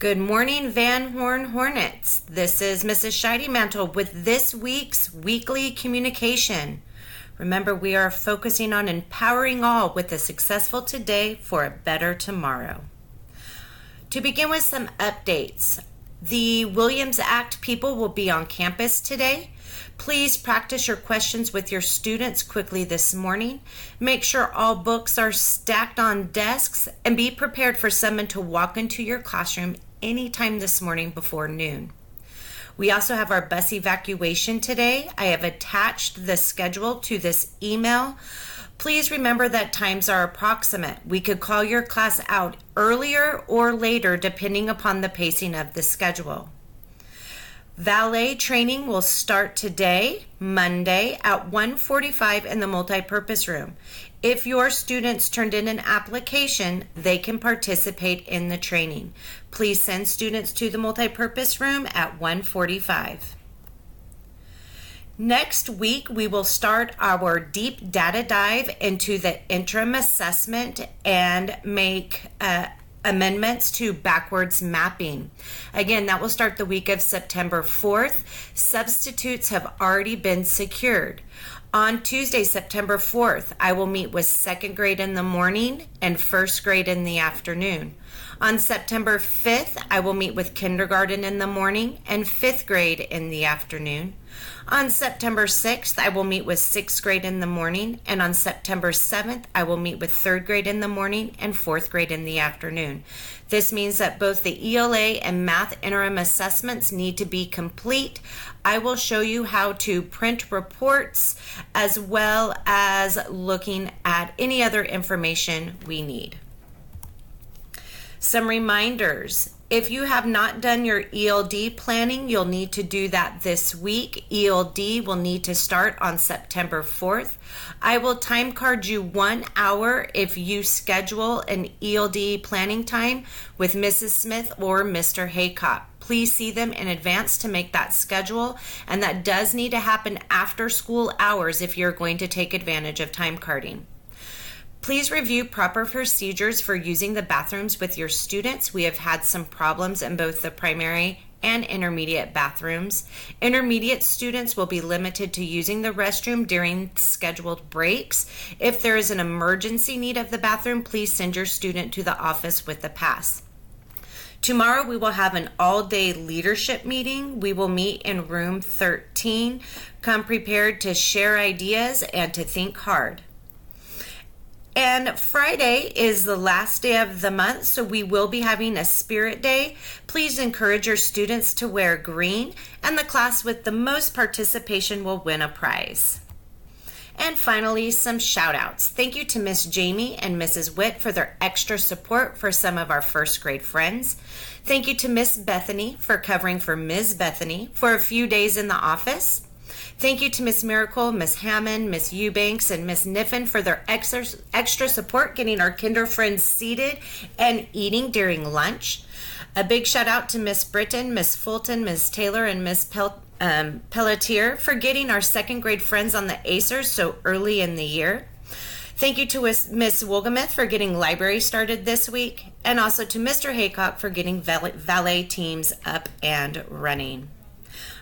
Good morning, Van Horn Hornets. This is Mrs. Scheide Mantle with this week's weekly communication. Remember, we are focusing on empowering all with a successful today for a better tomorrow. To begin with some updates, the Williams Act people will be on campus today. Please practice your questions with your students quickly this morning. Make sure all books are stacked on desks and be prepared for someone to walk into your classroom anytime this morning before noon. We also have our bus evacuation today. I have attached the schedule to this email. Please remember that times are approximate. We could call your class out earlier or later depending upon the pacing of the schedule. Valet training will start today, Monday, at 1:45 in the multipurpose room. If your students turned in an application, they can participate in the training. Please send students to the multipurpose room at 1:45. Next week, we will start our deep data dive into the interim assessment and make amendments to backwards mapping. Again, that will start the week of September 4th. Substitutes have already been secured. On Tuesday, September 4th, I will meet with second grade in the morning and first grade in the afternoon. On September 5th, I will meet with kindergarten in the morning and fifth grade in the afternoon. On September 6th, I will meet with sixth grade in the morning, and on September 7th, I will meet with third grade in the morning and fourth grade in the afternoon. This means that both the ELA and math interim assessments need to be complete. I will show you how to print reports as well as looking at any other information we need. Some reminders. If you have not done your ELD planning, you'll need to do that this week. ELD will need to start on September 4th. I will time card you 1 hour if you schedule an ELD planning time with Mrs. Smith or Mr. Haycock. Please see them in advance to make that schedule, and that does need to happen after school hours if you're going to take advantage of time carding. Please review proper procedures for using the bathrooms with your students. We have had some problems in both the primary and intermediate bathrooms. Intermediate students will be limited to using the restroom during scheduled breaks. If there is an emergency need of the bathroom, please send your student to the office with the pass. Tomorrow we will have an all-day leadership meeting. We will meet in room 13. Come prepared to share ideas and to think hard. And Friday is the last day of the month, so we will be having a spirit day. Please encourage your students to wear green, and the class with the most participation will win a prize. And finally, some shout outs. Thank you to Miss Jamie and Mrs. Witt for their extra support for some of our first grade friends. Thank you to Miss Bethany for covering for Ms. Bethany for a few days in the office. Thank you to Miss Miracle, Miss Hammond, Miss Eubanks, and Miss Niffen for their extra support getting our kinder friends seated and eating during lunch. A big shout out to Miss Britton, Miss Fulton, Miss Taylor, and Miss Pelletier for getting our second grade friends on the ACERs so early in the year. Thank you to Miss Wolgamuth for getting library started this week, and also to Mr. Haycock for getting valet teams up and running.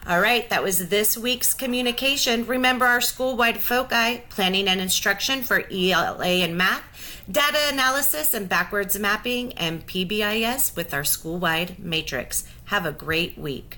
All right, that was this week's communication. Remember our school-wide foci, planning and instruction for ELA and math, data analysis and backwards mapping, and PBIS with our school-wide matrix. Have a great week.